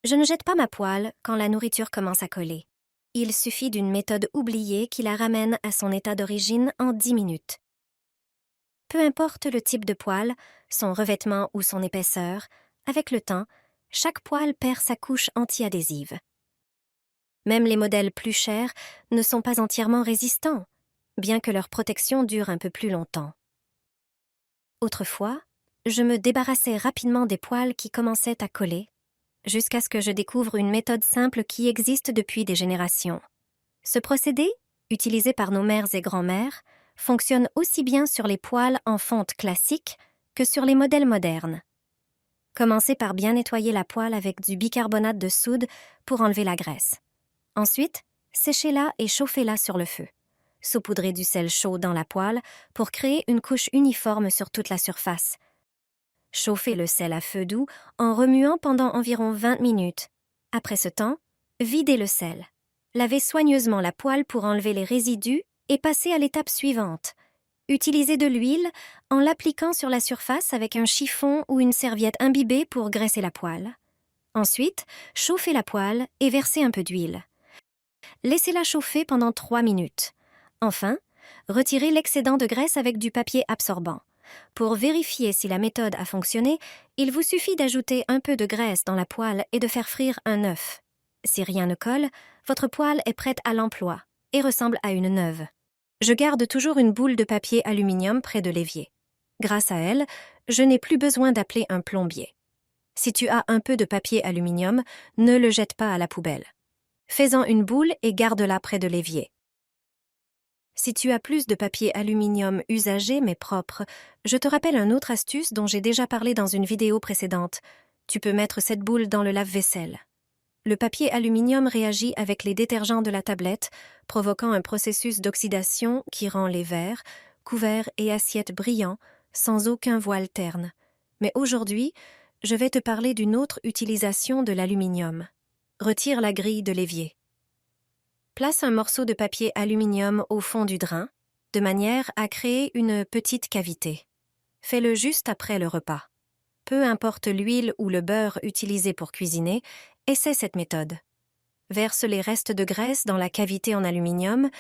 Je ne jette pas ma poêle quand la nourriture commence à coller. Il suffit d'une méthode oubliée qui la ramène à son état d'origine en 10 minutes. Peu importe le type de poêle, son revêtement ou son épaisseur, avec le temps, chaque poêle perd sa couche anti-adhésive. Même les modèles plus chers ne sont pas entièrement résistants, bien que leur protection dure un peu plus longtemps. Autrefois, je me débarrassais rapidement des poêles qui commençaient à coller, jusqu'à ce que je découvre une méthode simple qui existe depuis des générations. Ce procédé, utilisé par nos mères et grands-mères, fonctionne aussi bien sur les poêles en fonte classique que sur les modèles modernes. Commencez par bien nettoyer la poêle avec du bicarbonate de soude pour enlever la graisse. Ensuite, séchez-la et chauffez-la sur le feu. Saupoudrez du sel chaud dans la poêle pour créer une couche uniforme sur toute la surface. Chauffez le sel à feu doux en remuant pendant environ 20 minutes. Après ce temps, videz le sel. Lavez soigneusement la poêle pour enlever les résidus et passez à l'étape suivante. Utilisez de l'huile en l'appliquant sur la surface avec un chiffon ou une serviette imbibée pour graisser la poêle. Ensuite, chauffez la poêle et versez un peu d'huile. Laissez-la chauffer pendant 3 minutes. Enfin, retirez l'excédent de graisse avec du papier absorbant. Pour vérifier si la méthode a fonctionné, il vous suffit d'ajouter un peu de graisse dans la poêle et de faire frire un œuf. Si rien ne colle, votre poêle est prête à l'emploi et ressemble à une neuve. Je garde toujours une boule de papier aluminium près de l'évier. Grâce à elle, je n'ai plus besoin d'appeler un plombier. Si tu as un peu de papier aluminium, ne le jette pas à la poubelle. Fais-en une boule et garde-la près de l'évier. Si tu as plus de papier aluminium usagé mais propre, je te rappelle une autre astuce dont j'ai déjà parlé dans une vidéo précédente. Tu peux mettre cette boule dans le lave-vaisselle. Le papier aluminium réagit avec les détergents de la tablette, provoquant un processus d'oxydation qui rend les verres, couverts et assiettes brillants, sans aucun voile terne. Mais aujourd'hui, je vais te parler d'une autre utilisation de l'aluminium. Retire la grille de l'évier. Place un morceau de papier aluminium au fond du drain, de manière à créer une petite cavité. Fais-le juste après le repas. Peu importe l'huile ou le beurre utilisé pour cuisiner, essaie cette méthode. Verse les restes de graisse dans la cavité en aluminium,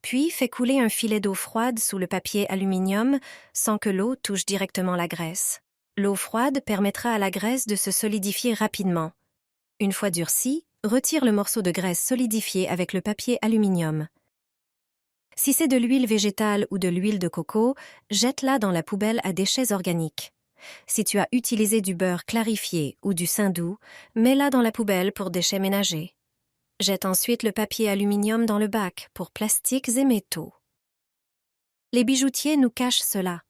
puis fais couler un filet d'eau froide sous le papier aluminium sans que l'eau touche directement la graisse. L'eau froide permettra à la graisse de se solidifier rapidement. Une fois durcie, retire le morceau de graisse solidifié avec le papier aluminium. Si c'est de l'huile végétale ou de l'huile de coco, jette-la dans la poubelle à déchets organiques. Si tu as utilisé du beurre clarifié ou du saindoux, mets-la dans la poubelle pour déchets ménagers. Jette ensuite le papier aluminium dans le bac pour plastiques et métaux. Les bijoutiers nous cachent cela.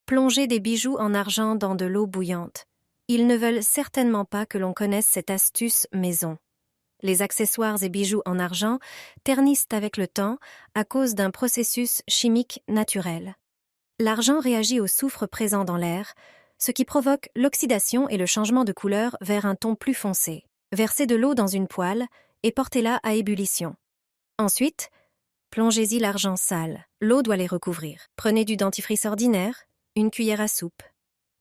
Plongez des bijoux en argent dans de l'eau bouillante. Ils ne veulent certainement pas que l'on connaisse cette astuce maison. Les accessoires et bijoux en argent ternissent avec le temps à cause d'un processus chimique naturel. L'argent réagit au soufre présent dans l'air, ce qui provoque l'oxydation et le changement de couleur vers un ton plus foncé. Versez de l'eau dans une poêle et portez-la à ébullition. Ensuite, plongez-y l'argent sale. L'eau doit les recouvrir. Prenez du dentifrice ordinaire, une cuillère à soupe.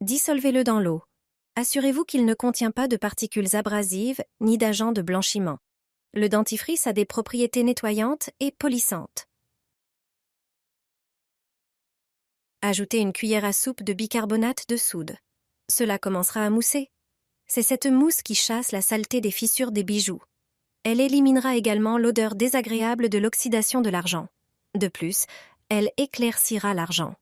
Dissolvez-le dans l'eau. Assurez-vous qu'il ne contient pas de particules abrasives ni d'agents de blanchiment. Le dentifrice a des propriétés nettoyantes et polissantes. Ajoutez une cuillère à soupe de bicarbonate de soude. Cela commencera à mousser. C'est cette mousse qui chasse la saleté des fissures des bijoux. Elle éliminera également l'odeur désagréable de l'oxydation de l'argent. De plus, elle éclaircira l'argent.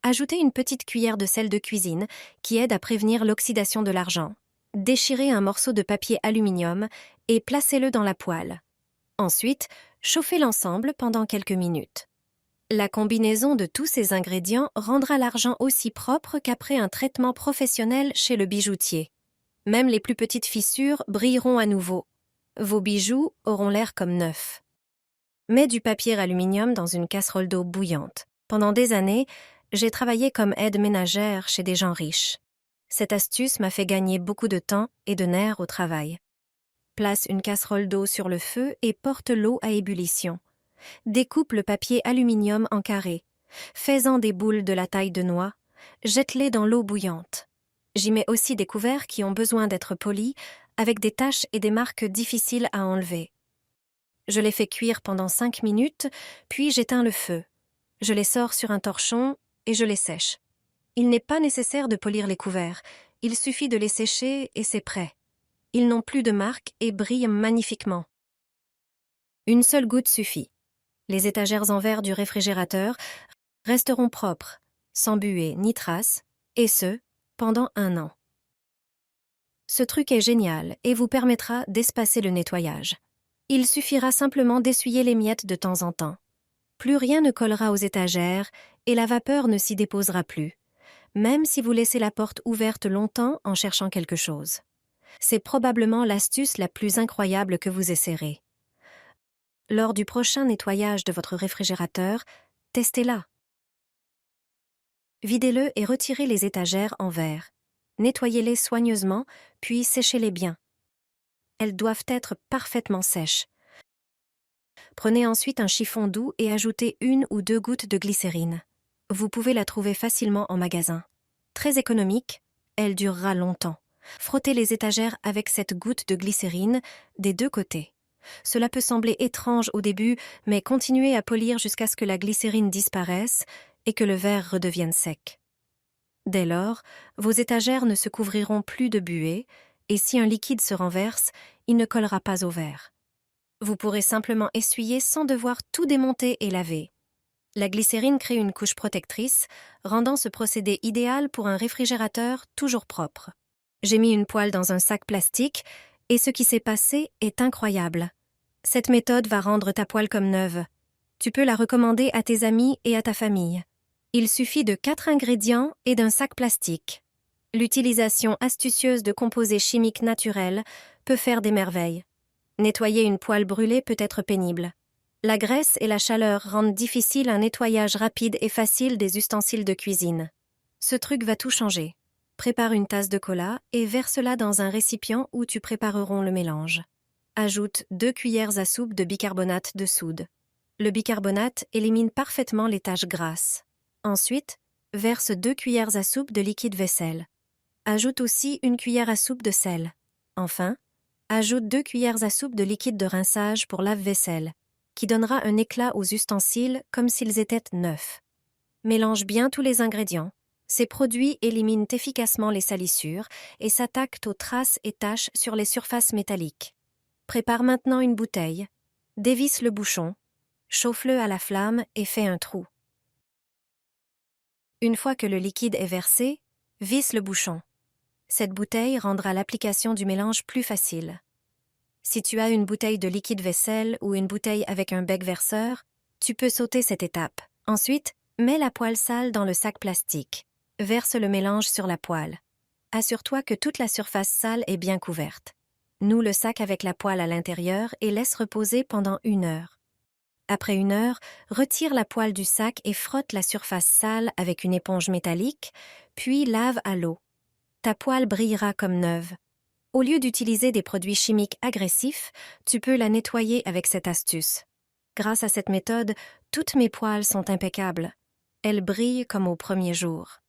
Ajoutez une petite cuillère de sel de cuisine qui aide à prévenir l'oxydation de l'argent. Déchirez un morceau de papier aluminium et placez-le dans la poêle. Ensuite, chauffez l'ensemble pendant quelques minutes. La combinaison de tous ces ingrédients rendra l'argent aussi propre qu'après un traitement professionnel chez le bijoutier. Même les plus petites fissures brilleront à nouveau. Vos bijoux auront l'air comme neufs. Mets du papier aluminium dans une casserole d'eau bouillante. Pendant des années, j'ai travaillé comme aide ménagère chez des gens riches. Cette astuce m'a fait gagner beaucoup de temps et de nerfs au travail. Place une casserole d'eau sur le feu et porte l'eau à ébullition. Découpe le papier aluminium en carrés. Fais-en des boules de la taille de noix. Jette-les dans l'eau bouillante. J'y mets aussi des couverts qui ont besoin d'être polis avec des taches et des marques difficiles à enlever. Je les fais cuire pendant 5 minutes, puis j'éteins le feu. Je les sors sur un torchon et je les sèche. Il n'est pas nécessaire de polir les couverts, il suffit de les sécher et c'est prêt. Ils n'ont plus de marque et brillent magnifiquement. Une seule goutte suffit. Les étagères en verre du réfrigérateur resteront propres, sans buée ni traces, et ce, pendant 1 an. Ce truc est génial et vous permettra d'espacer le nettoyage. Il suffira simplement d'essuyer les miettes de temps en temps. Plus rien ne collera aux étagères et la vapeur ne s'y déposera plus, même si vous laissez la porte ouverte longtemps en cherchant quelque chose. C'est probablement l'astuce la plus incroyable que vous essaierez. Lors du prochain nettoyage de votre réfrigérateur, testez-la. Videz-le et retirez les étagères en verre. Nettoyez-les soigneusement, puis séchez-les bien. Elles doivent être parfaitement sèches. Prenez ensuite un chiffon doux et ajoutez 1 ou 2 gouttes de glycérine. Vous pouvez la trouver facilement en magasin. Très économique, elle durera longtemps. Frottez les étagères avec cette goutte de glycérine des 2 côtés. Cela peut sembler étrange au début, mais continuez à polir jusqu'à ce que la glycérine disparaisse et que le verre redevienne sec. Dès lors, vos étagères ne se couvriront plus de buée, et si un liquide se renverse, il ne collera pas au verre. Vous pourrez simplement essuyer sans devoir tout démonter et laver. La glycérine crée une couche protectrice, rendant ce procédé idéal pour un réfrigérateur toujours propre. J'ai mis une poêle dans un sac plastique, et ce qui s'est passé est incroyable. Cette méthode va rendre ta poêle comme neuve. Tu peux la recommander à tes amis et à ta famille. Il suffit de 4 ingrédients et d'un sac plastique. L'utilisation astucieuse de composés chimiques naturels peut faire des merveilles. Nettoyer une poêle brûlée peut être pénible. La graisse et la chaleur rendent difficile un nettoyage rapide et facile des ustensiles de cuisine. Ce truc va tout changer. Prépare une tasse de cola et verse-la dans un récipient où tu préparerons le mélange. Ajoute 2 cuillères à soupe de bicarbonate de soude. Le bicarbonate élimine parfaitement les taches grasses. Ensuite, verse 2 cuillères à soupe de liquide vaisselle. Ajoute aussi 1 cuillère à soupe de sel. Enfin, ajoute 2 cuillères à soupe de liquide de rinçage pour lave-vaisselle, qui donnera un éclat aux ustensiles comme s'ils étaient neufs. Mélange bien tous les ingrédients. Ces produits éliminent efficacement les salissures et s'attaquent aux traces et taches sur les surfaces métalliques. Prépare maintenant une bouteille. Dévisse le bouchon. Chauffe-le à la flamme et fais un trou. Une fois que le liquide est versé, visse le bouchon. Cette bouteille rendra l'application du mélange plus facile. Si tu as une bouteille de liquide vaisselle ou une bouteille avec un bec verseur, tu peux sauter cette étape. Ensuite, mets la poêle sale dans le sac plastique. Verse le mélange sur la poêle. Assure-toi que toute la surface sale est bien couverte. Noue le sac avec la poêle à l'intérieur et laisse reposer pendant 1 heure. Après 1 heure, retire la poêle du sac et frotte la surface sale avec une éponge métallique, puis lave à l'eau. Ta poêle brillera comme neuve. Au lieu d'utiliser des produits chimiques agressifs, tu peux la nettoyer avec cette astuce. Grâce à cette méthode, toutes mes poêles sont impeccables. Elles brillent comme au premier jour.